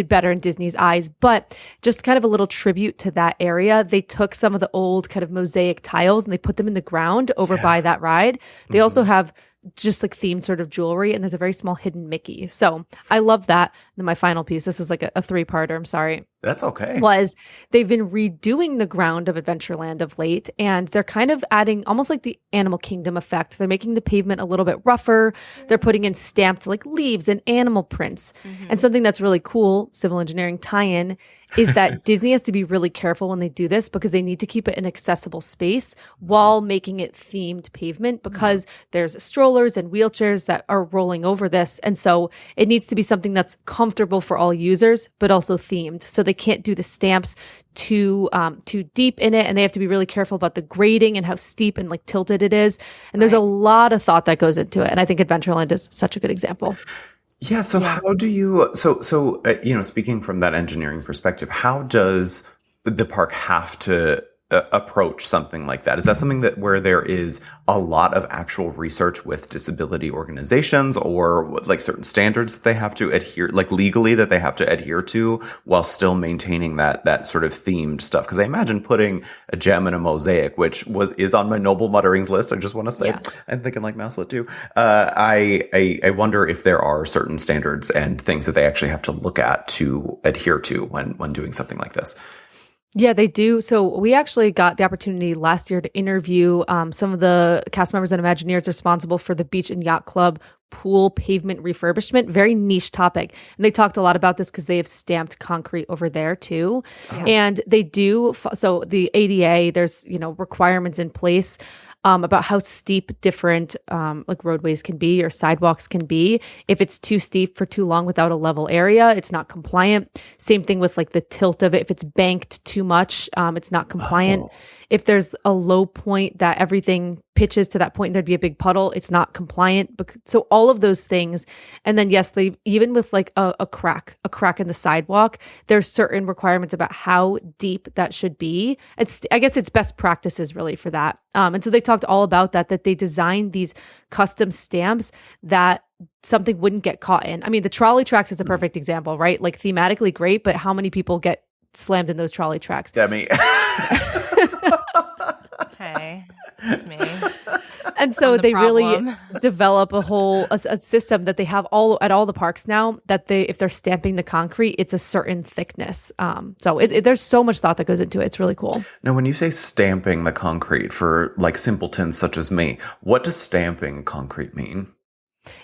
better in Disney's eyes, but just kind of a little tribute to that area. They took some of the old kind of mosaic tiles and they put them in the ground over by that ride. They also have just themed sort of jewelry, and there's a very small hidden Mickey. So I love that. And then my final piece, this is a 3-parter, I'm sorry.
That's okay.
Was they've been redoing the ground of Adventureland of late, and they're kind of adding almost the Animal Kingdom effect. They're making the pavement a little bit rougher. They're putting in stamped leaves and animal prints. Mm-hmm. And something that's really cool, civil engineering tie-in, is that Disney has to be really careful when they do this, because they need to keep it an accessible space while making it themed pavement, because there's strollers and wheelchairs that are rolling over this. And so it needs to be something that's comfortable for all users, but also themed. So they can't do the stamps too deep in it, and they have to be really careful about the grading and how steep and tilted it is. And there's a lot of thought that goes into it. And I think Adventureland is such a good example.
Yeah. So how do you, speaking from that engineering perspective, how does the park have to approach something like that? Is that something where there is a lot of actual research with disability organizations, or certain standards that they have to adhere, legally that they have to adhere to, while still maintaining that sort of themed stuff? Because I imagine putting a gem in a mosaic, which is on my noble mutterings list. I just want to say, I'm thinking Mouselet too. I wonder if there are certain standards and things that they actually have to look at to adhere to when doing something like this.
Yeah, they do. So we actually got the opportunity last year to interview some of the cast members and Imagineers responsible for the Beach and Yacht Club pool pavement refurbishment. Very niche topic. And they talked a lot about this because they have stamped concrete over there too. Oh. And they do. So the ADA, there's, requirements in place about how steep different roadways can be or sidewalks can be. If it's too steep for too long without a level area, it's not compliant. Same thing with the tilt of it. If it's banked too much, it's not compliant. Oh. If there's a low point that everything pitches to that point, there'd be a big puddle, it's not compliant. So all of those things. And then yes, they even with a crack in the sidewalk, there's certain requirements about how deep that should be. I guess it's best practices really for that. And so they talked all about that they designed these custom stamps that something wouldn't get caught in. I mean, the trolley tracks is a perfect example, right? Like thematically great, but how many people get slammed in those trolley tracks?
Demi.
Hey, it's me.
And so they
problem.
really develop a system that they have at all the parks now, that if they're stamping the concrete, it's a certain thickness. So there's so much thought that goes into it. It's really cool.
Now, when you say stamping the concrete for like simpletons such as me, what does stamping concrete mean?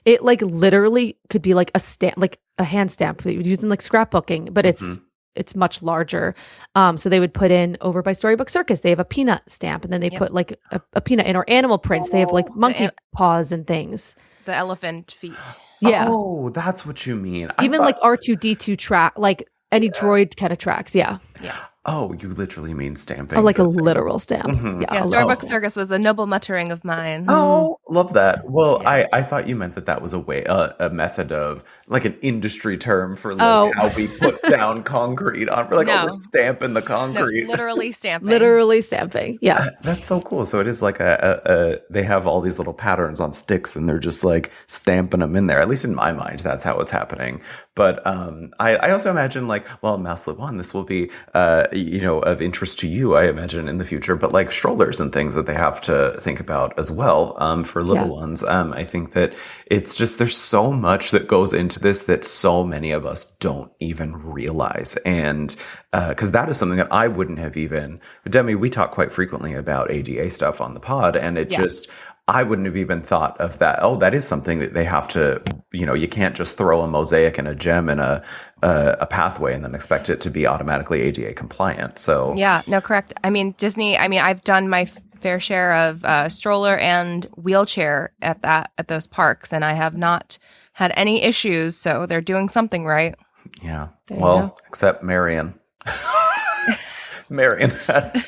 It like literally could be like a stamp, like a hand stamp that you would use in like scrapbooking, but it's much larger. So they would put in over by Storybook Circus, they have a peanut stamp, and then they put like a peanut in, or animal prints. They have like monkey paws and things.
The elephant feet.
Yeah.
Oh, that's what you mean.
Even like R2D2 track, like any droid kind of tracks. Yeah.
Yeah.
Oh, you literally mean stamping.
Oh, like a literal stamp.
Mm-hmm.
Yeah, Storybook Circus was a noble muttering of mine.
Oh, love that. Well, I thought you meant that was a method of like an industry term for like how we put down concrete on. We're like, we're stamping the concrete.
No, literally stamping.
Literally stamping. Yeah. That's
so cool. So it is like they have all these little patterns on sticks and they're just like stamping them in there. At least in my mind, that's how it's happening. But I also imagine like, well, Mouselet 1, this will be, of interest to you, I imagine, in the future, but like strollers and things that they have to think about as well for little ones. I think that it's just, there's so much that goes into this that so many of us don't even realize. And because that is something that I wouldn't have even, Demi, we talk quite frequently about ADA stuff on the pod, and it just, I wouldn't have even thought of that. Oh, that is something that they have to, you can't just throw a mosaic and a gem in a pathway and then expect it to be automatically ADA compliant. So
yeah, no, correct. I mean, Disney, I've done my fair share of stroller and wheelchair at those parks, and I have not had any issues. So they're doing something right.
Yeah. Well, except Marion. Marion had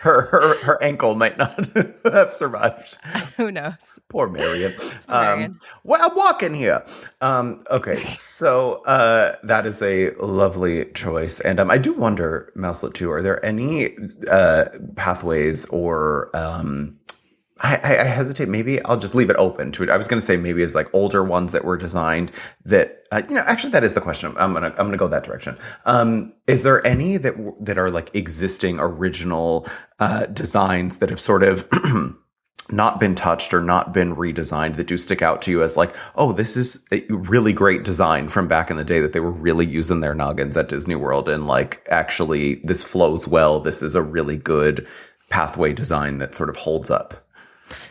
her ankle might not have survived.
Who knows?
Poor Marion.
Marion.
Well, I'm walking here. Okay, so that is a lovely choice. And I do wonder, Mouselet 2, are there any pathways or I hesitate. Maybe I'll just leave it open to it. I was going to say maybe it's like older ones that were designed that, actually that is the question. I'm going to go that direction. Is there any that are like existing original designs that have sort of not been touched or not been redesigned that do stick out to you as like, oh, this is a really great design from back in the day that they were really using their noggins at Disney World, and like, actually this flows well. This is a really good pathway design that sort of holds up.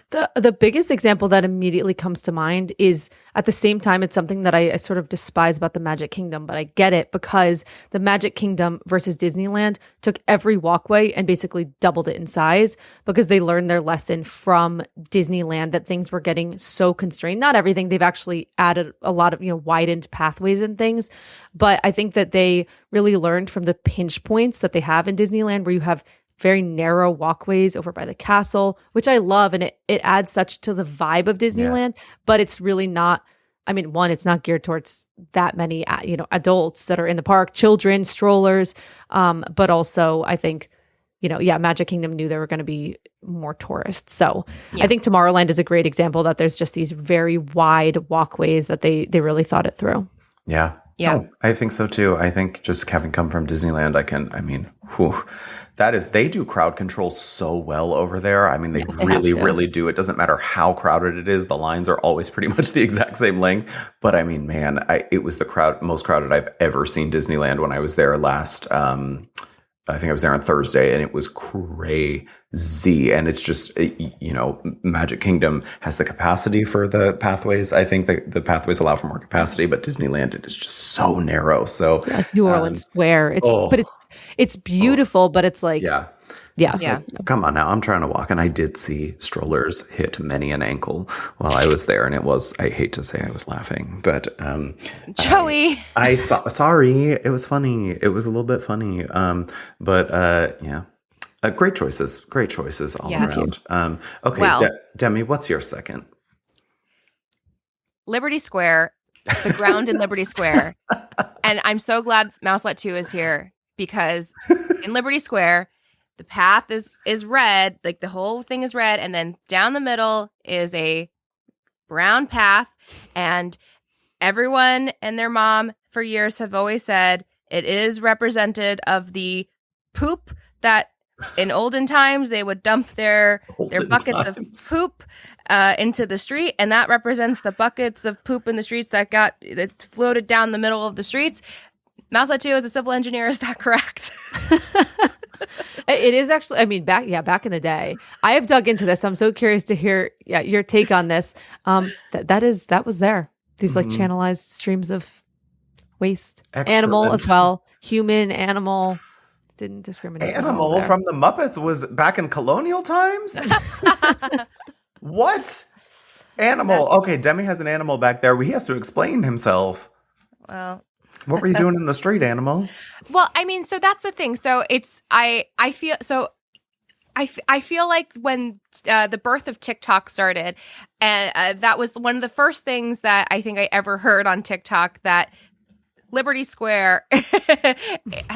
The biggest example that immediately comes to mind is, at the same time, it's something that I sort of despise about the Magic Kingdom, but I get it, because the Magic Kingdom versus Disneyland took every walkway and basically doubled it in size, because they learned their lesson from Disneyland that things were getting so constrained. Not everything. They've actually added a lot of, widened pathways and things, but I think that they really learned from the pinch points that they have in Disneyland, where you have very narrow walkways over by the castle, which I love. And it adds such to the vibe of Disneyland, but it's really not, one, it's not geared towards that many, adults that are in the park, children, strollers. But also I think, Magic Kingdom knew there were going to be more tourists. So I think Tomorrowland is a great example that there's just these very wide walkways that they really thought it through.
Yeah.
Yeah.
Oh, I think so too. I think just having come from Disneyland, they do crowd control so well over there. They really do. It doesn't matter how crowded it is. The lines are always pretty much the exact same length. But it was the most crowded I've ever seen Disneyland when I was there last, I think I was there on Thursday, and it was crazy. And it's just, Magic Kingdom has the capacity for the pathways. I think the pathways allow for more capacity, but Disneyland, it is just so narrow. So
New Orleans Square, it's beautiful, but it's like,
Yeah. Come on now. I'm trying to walk, and I did see strollers hit many an ankle while I was there, and I hate to say I was laughing, but
Joey,
sorry, it was funny. It was a little bit funny. Great choices all around. Okay,
well,
Demi, what's your second?
Liberty Square, the ground in Liberty Square. And I'm so glad Mouselet 2 is here, because in Liberty Square, the path is red, like the whole thing is red, and then down the middle is a brown path, and everyone and their mom for years have always said it is representative of the poop that in olden times they would dump their buckets of poop into the street, and that represents the buckets of poop in the streets that floated down the middle of the streets. Mouselet 2 is a civil engineer. Is that correct?
It is actually, I mean, back in the day. I have dug into this. So I'm so curious to hear your take on this. That was there. These like channelized streams of waste.
Excellent.
Animal as well. Human, animal. Didn't discriminate.
Animal from the Muppets was back in colonial times? What? Animal. Okay, Demi has an animal back there. He has to explain himself.
Well,
what were you doing in the street, animal?
Well, I mean, so that's the thing. So it's I feel like when the birth of TikTok started, and that was one of the first things that I think I ever heard on TikTok, that Liberty Square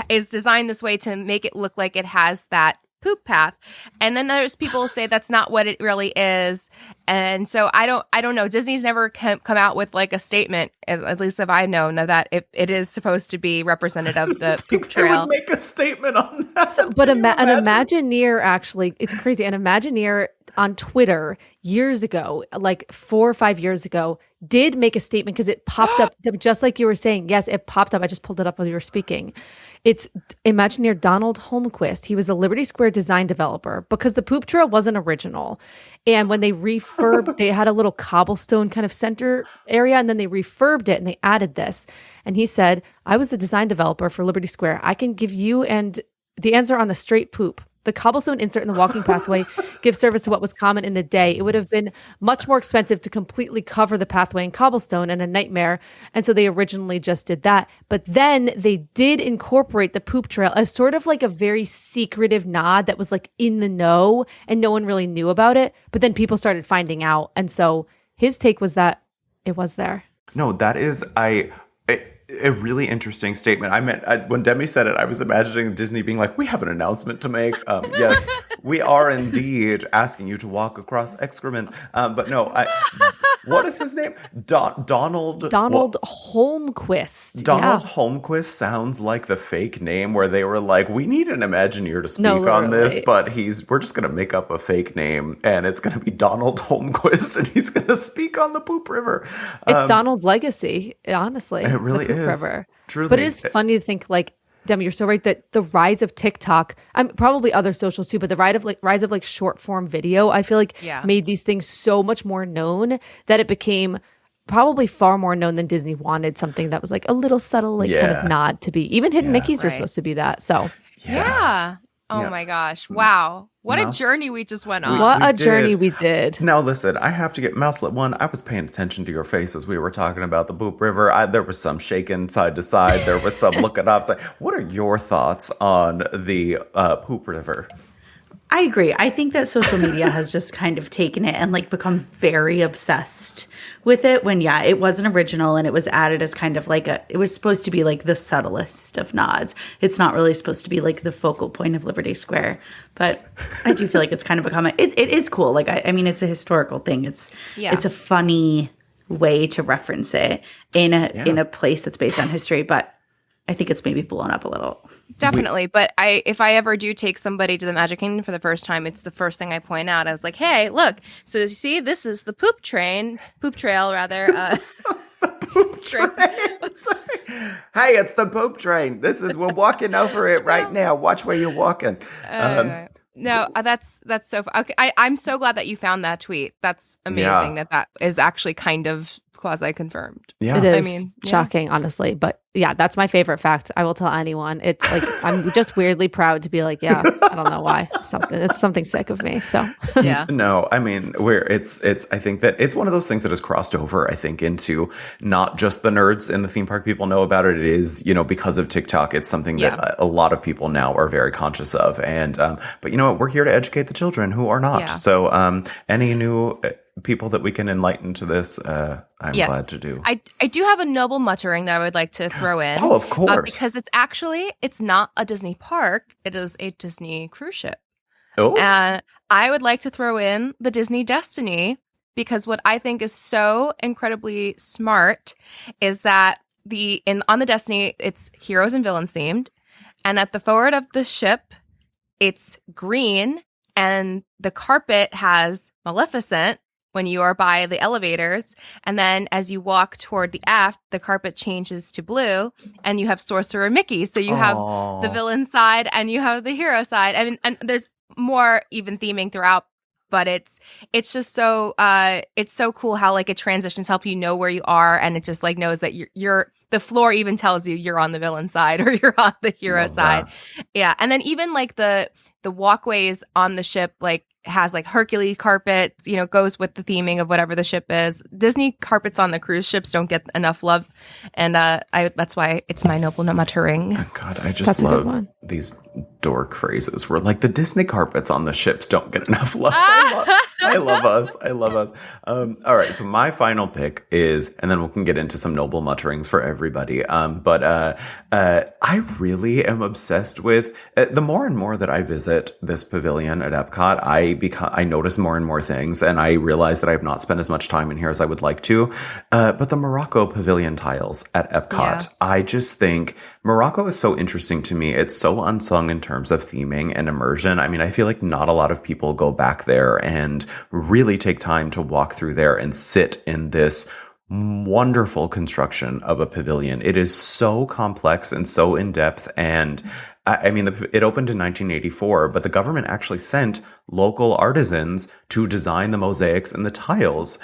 is designed this way to make it look like it has that poop path. And then there's people say that's not what it really is. And so I don't know. Disney's never come out with like a statement, at least if I know that it is supposed to be representative of the poop trail.
They would make a statement on that.
So, but an Imagineer, actually, it's crazy. An Imagineer on Twitter years ago, like 4 or 5 years ago, did make a statement because it popped up just like you were saying. Yes, it popped up. I just pulled it up while you were speaking. It's Imagineer Donald Holmquist. He was the Liberty Square design developer because the poop trail wasn't original. And when they refurbed, they had a little cobblestone kind of center area, and then they refurbed it and they added this. And he said, I was the design developer for Liberty Square. I can give you and the answer on the straight poop. The cobblestone insert in the walking pathway gives service to what was common in the day. It would have been much more expensive to completely cover the pathway in cobblestone, and a nightmare. And so they originally just did that. But then they did incorporate the poop trail as sort of like a very secretive nod that was like in the know, and no one really knew about it. But then people started finding out. And so his take was that it was there.
No, that is a really interesting statement. When Demi said it, I was imagining Disney being like, we have an announcement to make. Yes, we are indeed asking you to walk across excrement. But no, what is his name? Donald Holmquist. Donald Holmquist sounds like the fake name where they were like, we need an Imagineer to speak on this, but we're just going to make up a fake name, and it's going to be Donald Holmquist, and he's going to speak on the Poop River.
It's Donald's legacy, honestly.
It really is.
River.
Truly.
But it is funny to think, like, Demi, you're so right that the rise of TikTok, probably other socials too, but the rise of short form video, I feel like made these things so much more known that it became probably far more known than Disney wanted something that was like a little subtle, kind of nod to be. Even Hidden Mickeys are supposed to be that. So
Oh my gosh. Wow. What a journey we just went on.
What a journey we did.
Now, listen, I have to get Mouselet 1. I was paying attention to your face as we were talking about the Poop River. There was some shaking side to side. There was some looking up. What are your thoughts on the Poop River?
I agree. I think that social media has just kind of taken it and become very obsessed with it when, it wasn't original and it was added as kind of it was supposed to be the subtlest of nods. It's not really supposed to be the focal point of Liberty Square. But I do feel like it's kind of become, it is cool. I mean, it's a historical thing. It's a funny way to reference it in a place that's based on history. But I think it's maybe blown up a little.
Definitely. But if I ever do take somebody to the Magic Kingdom for the first time, it's the first thing I point out. I was like, hey, look. So you see, this is the poop trail. Poop train.
Hey, it's the poop train. We're walking over it right now. Watch where you're walking.
No, that's so okay. I'm so glad that you found that tweet. That's amazing that is actually kind of quasi-confirmed.
Yeah.
It is shocking, honestly. But that's my favorite fact. I will tell anyone. It's I'm just weirdly proud to be I don't know why. It's something sick of me. So
No, I mean I think that it's one of those things that has crossed over, I think, into not just the nerds in the theme park people know about it. It is, because of TikTok, it's something that a lot of people now are very conscious of. And but you know what? We're here to educate the children who are not. Yeah. So any new people that we can enlighten to this, I'm glad to do.
I do have a noble muttering that I would like to throw in.
Oh, of course.
Because it's not a Disney park. It is a Disney cruise ship.
Oh.
And I would like to throw in the Disney Destiny because what I think is so incredibly smart is that on the Destiny, it's heroes and villains themed. And at the forward of the ship, it's green, and the carpet has Maleficent when you are by the elevators. And then as you walk toward the aft, the carpet changes to blue, and you have Sorcerer Mickey. So you have the villain side and you have the hero side. I mean, and there's more even theming throughout, but it's just so it's so cool how like it transitions, help you know where you are, and it just like knows that you're the floor even tells you you're on the villain side or you're on the hero side. Yeah. And then even like the walkways on the ship like has like Hercules carpets, you know, goes with the theming of whatever the ship is. Disney carpets on the cruise ships don't get enough love, and that's why it's my noble muttering.
Oh God, I just love these dork phrases where like the Disney carpets on the ships don't get enough love. I love us. I love us. All right, so my final pick is, and then we can get into some noble mutterings for everybody. But I really am obsessed with the more and more that I visit this pavilion at Epcot, I notice more and more things, and I realize that I have not spent as much time in here as I would like to. But the Morocco pavilion tiles at Epcot, I just think Morocco is so interesting to me. It's so unsung in terms of theming and immersion. I mean, I feel like not a lot of people go back there and really take time to walk through there and sit in this wonderful construction of a pavilion. It is so complex and so in-depth, and I mean, it opened in 1984, but the government actually sent local artisans to design the mosaics and the tiles,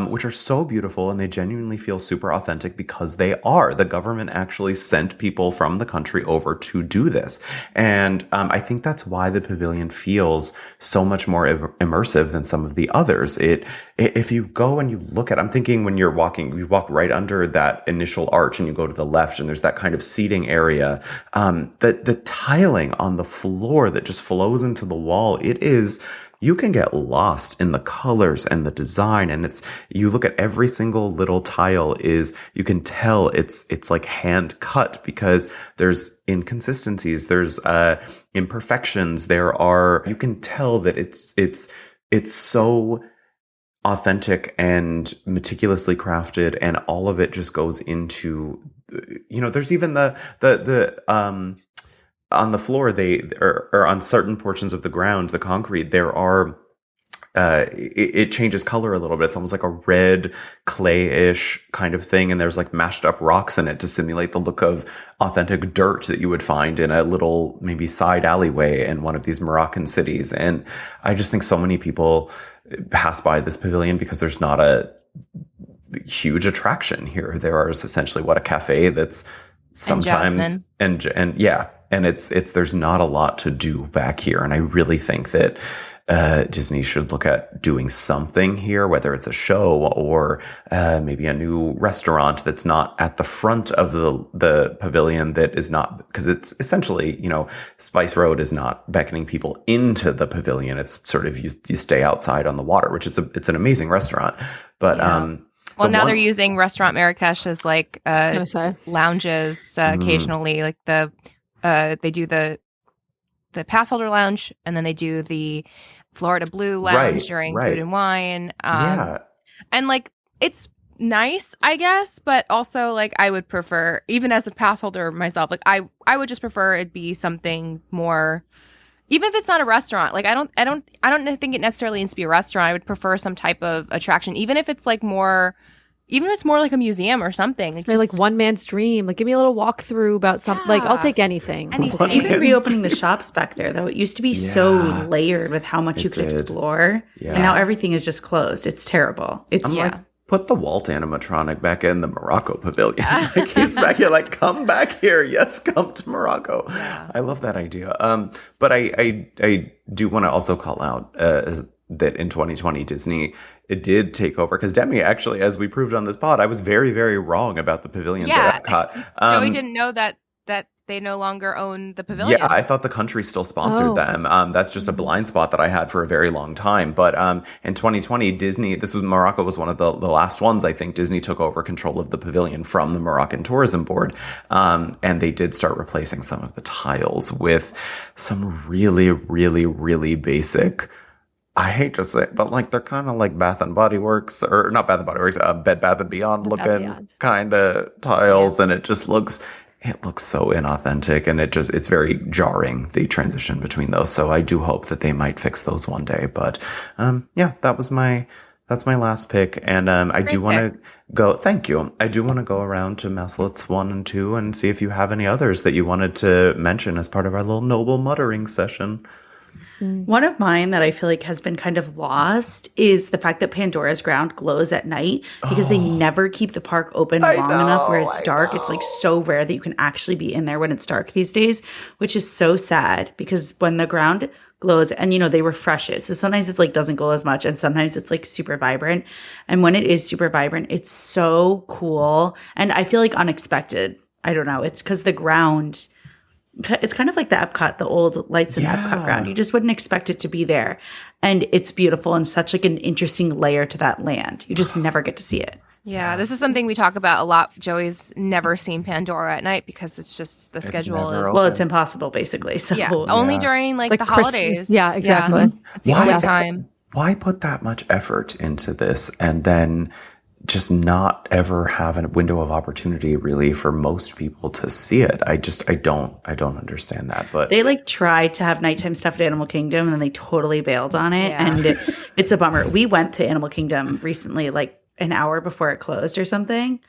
which are so beautiful, and they genuinely feel super authentic because they are. The government actually sent people from the country over to do this. And I think that's why the pavilion feels so much more immersive than some of the others. If you go and you look at, I'm thinking when you're walking, you walk right under that initial arch and you go to the left, and there's that kind of seating area. The tiling on the floor that just flows into the wall, you can get lost in the colors and the design. And you look at every single little tile you can tell it's like hand cut because there's inconsistencies, there's imperfections, you can tell that it's so authentic and meticulously crafted, and all of it just goes into, you know, there's even the on the floor, or on certain portions of the ground, the concrete, there are, it changes color a little bit. It's almost like a red clay-ish kind of thing. And there's like mashed up rocks in it to simulate the look of authentic dirt that you would find in a little maybe side alleyway in one of these Moroccan cities. And I just think so many people pass by this pavilion because there's not a huge attraction here. There is essentially a cafe that's sometimes, and yeah. And there's not a lot to do back here. And I really think that Disney should look at doing something here, whether it's a show or maybe a new restaurant that's not at the front of the pavilion, that is not, because it's essentially, you know, Spice Road is not beckoning people into the pavilion. It's sort of, you stay outside on the water, which it's an amazing restaurant. But
well, now they're using Restaurant Marrakesh as like lounges occasionally, like they do the pass holder lounge, and then they do the Florida Blue lounge during Food and Wine. And like, it's nice, I guess, but also like I would prefer, even as a pass holder myself, like I would just prefer it be something more, even if it's not a restaurant. Like I don't think it necessarily needs to be a restaurant. I would prefer some type of attraction, even if it's like more. Even if it's more like a museum or something.
It's like one man's dream. Like, give me a little walkthrough about something. Like, I'll take anything.
Even reopening the shops back there, though. It used to be so layered with how much you could explore. Yeah. And now everything is just closed. It's terrible.
Like, put the Walt animatronic back in the Morocco pavilion. Like, he's back here like, come back here. Yes, come to Morocco. Yeah. I love that idea. But I do want to also call out that in 2020, Disney, it did take over, because Demi, actually, as we proved on this pod, I was very, very wrong about the pavilions at Epcot.
Joey didn't know that they no longer own the pavilion.
Yeah, I thought the country still sponsored them. That's just a blind spot that I had for a very long time. But in 2020, Disney, Morocco was one of the last ones, I think. Disney took over control of the pavilion from the Moroccan Tourism Board. And they did start replacing some of the tiles with some really, really, really basic I hate to say it, but like they're kind of like Bath and Body Works, or not Bath and Body Works, Bed Bath and Beyond looking kind of tiles, and it looks so inauthentic, and it's very jarring, the transition between those. So I do hope that they might fix those one day. But yeah, that's my last pick, and I do want to go. Thank you. I do want to go around to Mouselets 1 and 2 and see if you have any others that you wanted to mention as part of our little noble muttering session.
One of mine that I feel like has been kind of lost is the fact that Pandora's ground glows at night, because they never keep the park open long enough where it's dark. It's like so rare that you can actually be in there when it's dark these days, which is so sad, because when the ground glows, and they refresh it. So sometimes it's like doesn't glow as much, and sometimes it's like super vibrant. And when it is super vibrant, it's so cool. And I feel like unexpected. I don't know. It's because the ground, it's kind of like the Epcot, the old lights in Epcot ground. You just wouldn't expect it to be there. And it's beautiful and such like an interesting layer to that land. You just never get to see it.
Yeah, this is something we talk about a lot. Joey's never seen Pandora at night because it's just the schedule is.
Well, it's impossible, basically. So
only during like the holidays.
Christmas. Yeah, exactly.
Yeah. It's the only time.
Why put that much effort into this and then just not ever have a window of opportunity really for most people to see it? I don't understand that. But
they like tried to have nighttime stuff at Animal Kingdom, and then they totally bailed on it, and it's a bummer. We went to Animal Kingdom recently, like an hour before it closed or something,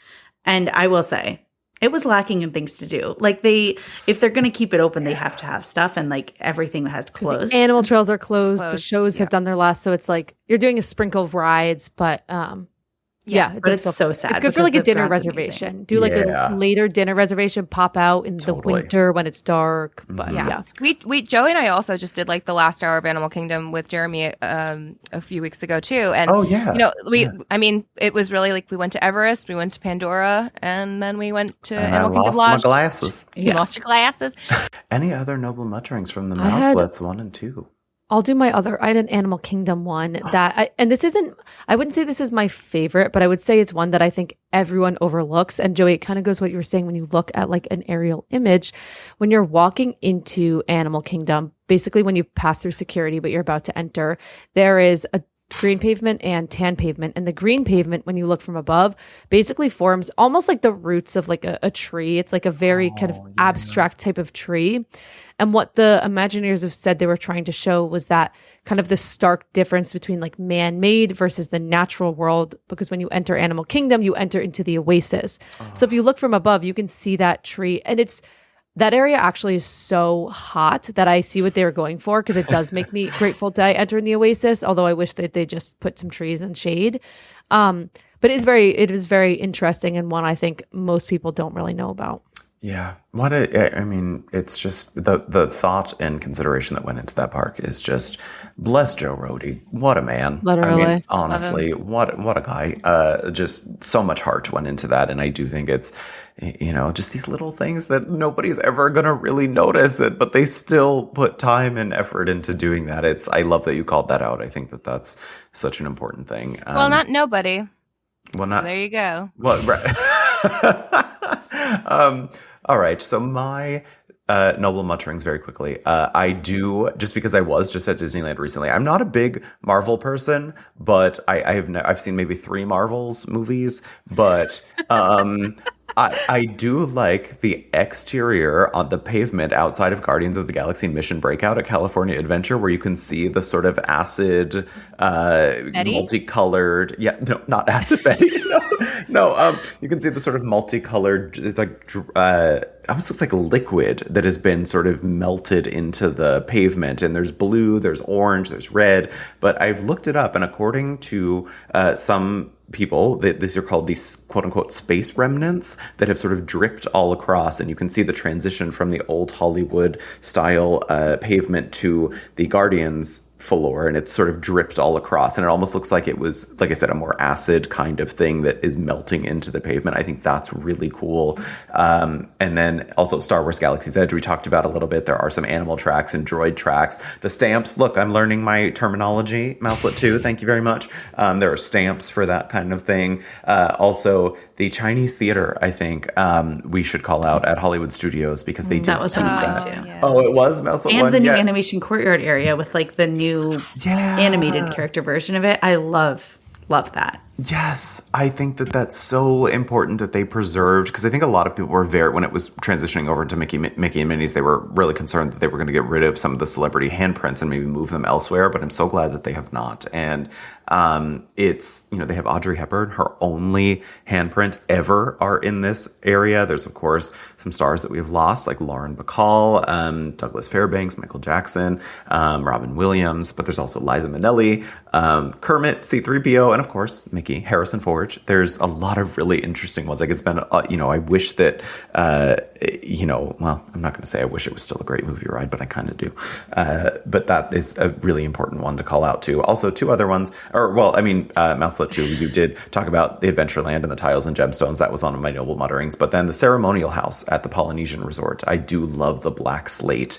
and I will say it was lacking in things to do. Like if they're going to keep it open, they have to have stuff, and like everything has closed.
The animal trails are closed. The shows have done their last, so it's like you're doing a sprinkle of rides, but
but it's so sad.
It's good for like a dinner reservation. Amazing. Do like a later dinner reservation, pop out in the winter when it's dark. But
we Joey and I also just did like the last hour of Animal Kingdom with Jeremy a few weeks ago too. And I mean, it was really like we went to Everest, we went to Pandora, and then we went to Animal Kingdom Lodge.
My glasses.
You lost your glasses.
Any other noble mutterings from the Mouselets 1 and 2?
I'll do my other. I had an Animal Kingdom one I wouldn't say this is my favorite, but I would say it's one that I think everyone overlooks. And Joey, it kind of goes what you were saying when you look at like an aerial image. When you're walking into Animal Kingdom, basically when you pass through security, but you're about to enter, there is a green pavement and tan pavement. And the green pavement, when you look from above, basically forms almost like the roots of like a tree. It's like a very kind of abstract type of tree. And what the Imagineers have said they were trying to show was that kind of the stark difference between like man-made versus the natural world. Because when you enter Animal Kingdom, you enter into the oasis. So if you look from above, you can see that tree. And that area actually is so hot that I see what they were going for, because it does make me grateful to enter in the oasis. Although I wish that they just put some trees and shade. But it is very interesting, and one I think most people don't really know about.
Yeah. It's just the thought and consideration that went into that park is just, bless Joe Rohde. What a man.
Literally.
I mean, honestly, what a guy. Just so much heart went into that. And I do think it's, just these little things that nobody's ever going to really notice it, but they still put time and effort into doing that. I love that you called that out. I think that that's such an important thing.
Well, not nobody.
Well, not.
So there you go.
Well, right. All right. So my noble mutterings very quickly. I do, just because I was just at Disneyland recently. I'm not a big Marvel person, but I've seen maybe 3 Marvels movies, but I do like the exterior on the pavement outside of Guardians of the Galaxy Mission Breakout at California Adventure, where you can see the sort of acid, multicolored. Yeah, no, not acid Betty. No. You can see the sort of multicolored, almost looks like liquid that has been sort of melted into the pavement. And there's blue, there's orange, there's red. But I've looked it up, and according to some people, these are called these quote-unquote space remnants that have sort of dripped all across, and you can see the transition from the old Hollywood style pavement to the Guardians floor, and it's sort of dripped all across, and it almost looks like it was, like I said, a more acid kind of thing that is melting into the pavement. I think that's really cool. And then also Star Wars Galaxy's Edge, we talked about a little bit. There are some animal tracks and droid tracks. The stamps, look, I'm learning my terminology, Mouselet 2, thank you very much. There are stamps for that kind of thing. Also, the Chinese theater, I think we should call out at Hollywood Studios because they did.
That was one of mine too.
Yeah.
Oh, it was Mouselet
And
one?
the new animation courtyard area with like the new animated character version of it. I love that.
Yes, I think that that's so important that they preserved, because I think a lot of people were when it was transitioning over to Mickey and Minnie's, they were really concerned that they were going to get rid of some of the celebrity handprints and maybe move them elsewhere, but I'm so glad that they have not. And it's, they have Audrey Hepburn, her only handprint ever are in this area. There's, of course, some stars that we have lost, like Lauren Bacall, Douglas Fairbanks, Michael Jackson, Robin Williams, but there's also Liza Minnelli, Kermit, C-3PO, and of course, Mickey, Harrison Ford. There's a lot of really interesting ones. Like it's been, I wish that, well, I'm not going to say I wish it was still a great movie ride, but I kind of do. But that is a really important one to call out too. Also, two other ones, Mouselet 2, you did talk about the Adventureland and the Tiles and Gemstones. That was on my Noble Mutterings. But then the ceremonial house at the Polynesian Resort. I do love the black slate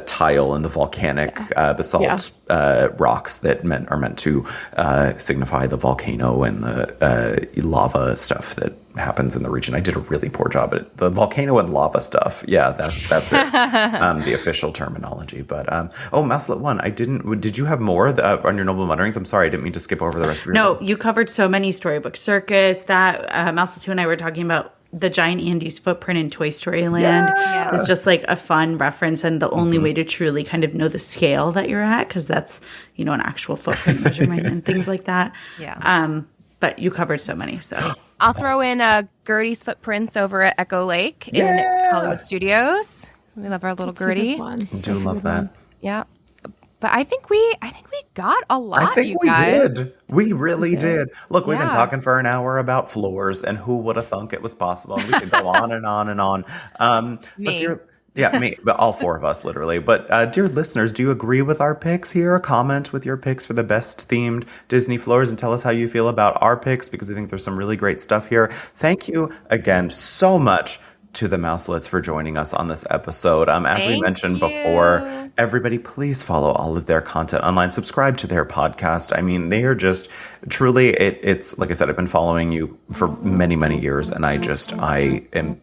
tile and the volcanic basalt rocks that are meant to signify the volcano and the lava stuff that happens in the region. I did a really poor job at it. The volcano and lava stuff. Yeah, that's it. The official terminology. But Mouselet 1, did you have more on your Noble Mutterings? I'm sorry, I didn't mean to skip over the rest of your notes.
You covered so many. Storybook Circus. That Mouselet 2 and I were talking about the giant Andy's footprint in Toy Story Land. It's just like a fun reference and the only way to truly kind of know the scale that you're at, because that's, an actual footprint measurement and things like that.
Yeah.
But you covered so many, so.
I'll throw in Gertie's footprints over at Echo Lake in Hollywood Studios. We love our little Gertie.
I do love that.
Yeah. But I think we got a lot,
I think
you
we
guys.
did. We really did. Look, we've been talking for an hour about floors, and who would have thunk it was possible? And we could go on and on and on.
Me.
But all four of us, literally. But dear listeners, do you agree with our picks here? Comment with your picks for the best themed Disney floors and tell us how you feel about our picks, because I think there's some really great stuff here. Thank you again so much to the Mouselets for joining us on this episode. As we mentioned before, everybody please follow all of their content online. Subscribe to their podcast. I mean, they are just truly, it's like I said, I've been following you for many, many years, and I am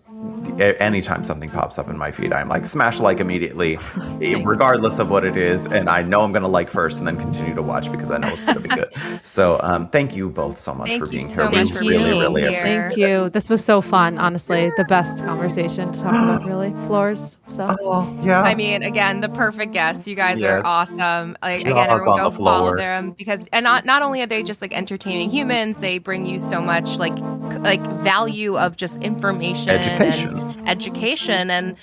anytime something pops up in my feed, I'm like, smash like immediately, regardless of what it is. And I know I'm going to like first and then continue to watch because I know it's going to be good. So thank you both so much for being here.
Thank you so much for being here.
Thank you. This was so fun, honestly. The best conversation to talk about, really. Floors. So.
I mean, again, the perfect guests. You guys are awesome. Like, again, everyone go follow them, because and not only are they just like entertaining humans, they bring you so much like value of just information, education, and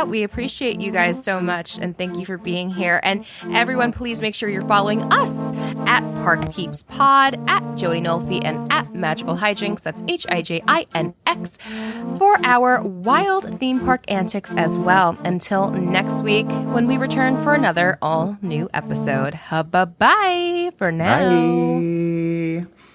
we appreciate you guys so much, and thank you for being here. And everyone, please make sure you're following us at Park Peeps Pod, at Joey Nolfi, and at Magical Hijinx. That's Hijinx for our wild theme park antics as well. Until next week, when we return for another all new episode. Bye-bye for now.
Bye.